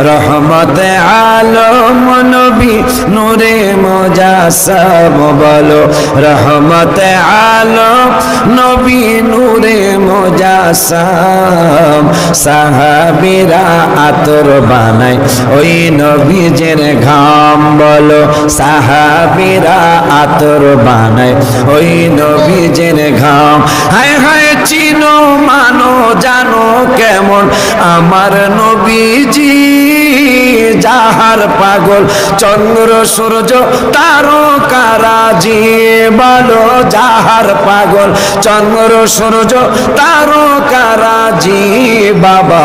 রহমতে আলম নবী নূরে মুজাসসাম বলো রহমতে আলম নবী নূরে মুজাসসাম সাহাবীরা আতর বানায় ওই নবীজের ঘাম বলো সাহাবীরা আতর বানায় ওই নবীজের ঘাম হায় হায় চিনো মানো জানো কেমন আমার নবীজি যাহার পাগল চন্দ্র সূর্য তারকারাজি বলো যাহার পাগল চন্দ্র সূর্য তারকারাজি বাবা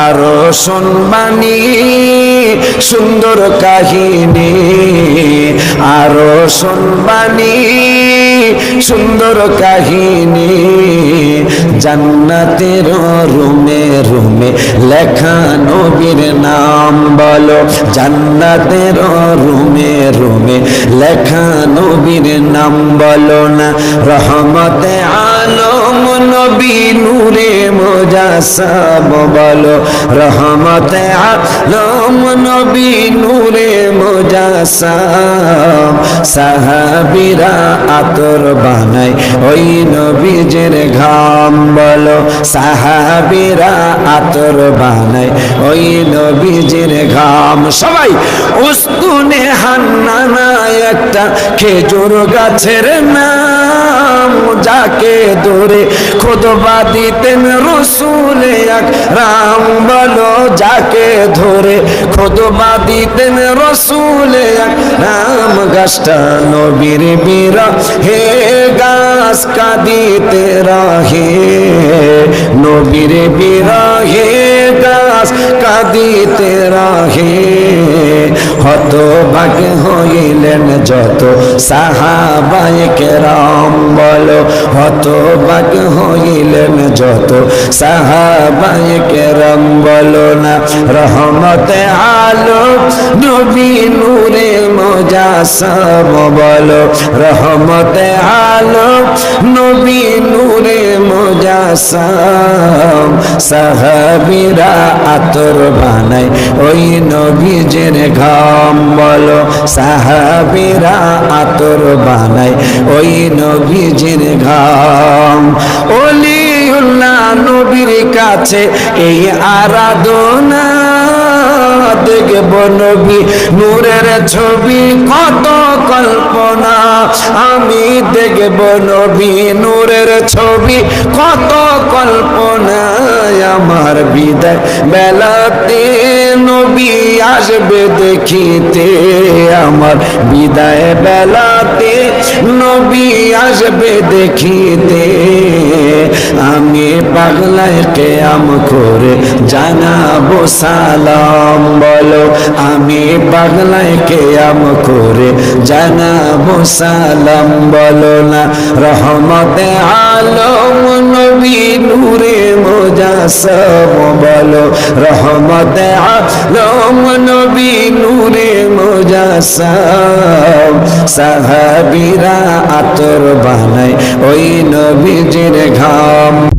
আরো শুনবানি সুন্দর কাহিনী আরো শুনবানি সুন্দর কাহিনী জান্নাতের রুমে রুমে লেখা নবীর নাম বলো জান্নাতের রুমে রুমে লেখা নবীর নাম বলো না রহমতে আলম নবী নূরে মুজাসসাম বলো রহমতে আলম নবী নূরে মুজাসসাম সাহাবীরা আতর বানায় ওই নবীজের ঘাম বলো সাহাবীরা আতর বানায় ওই নবীজের ঘাম সবাই উস্তুনে হান্নানা একটা খেজুর গাছের নাম যাকে ধরে খুতবা দিতেন রাসূল আকরাম বলো যাকে ধরে খুতবা দিতেন রাসূল আকরাম গাছটা নবীর বিরহে গাছ কাঁদিতে রহে নবীর বিরহে গাছ কাঁদিতে রহে হতভাগ্য হইলেন যত সাহাবায়ে কেরাম বলো হতভাগ্য হইলেন যত সাহাবায়ে কেরাম বলো না রহমতে আলম নবী নূরে মুজাসসাম বলো রহমতে আলম নবী নূরে মুজাসসাম সাহাবীরা আতর বানায় ওই নবীজের ঘাম বলো সাহাবীরা আতর বানায় ওই নবীজের ঘাম ওলিউল্লাহ নবীর কাছে এই আরাধনা দেখব নবী নূরের ছবি কত কল্পনা আমি দেখব নবী নূরের ছবি কত কল্পনা আমার বিদায় বেলাতে নবী আসবে দেখিতে আমার বিদায় বেলাতে নবী আসবে দেখিতে আমি পাগলায় কিয়াম করে জানাবো সালাম বলো আমি পাগলায় কিয়াম করে জানাবো সালাম বলো না রহমতে আলম নবী নূরে মুজাসসাম বলো রহমতে আলম নবী নূরে মুজাসসাম সাহাবীরা আতর বানায় ওই নবীজের ঘাম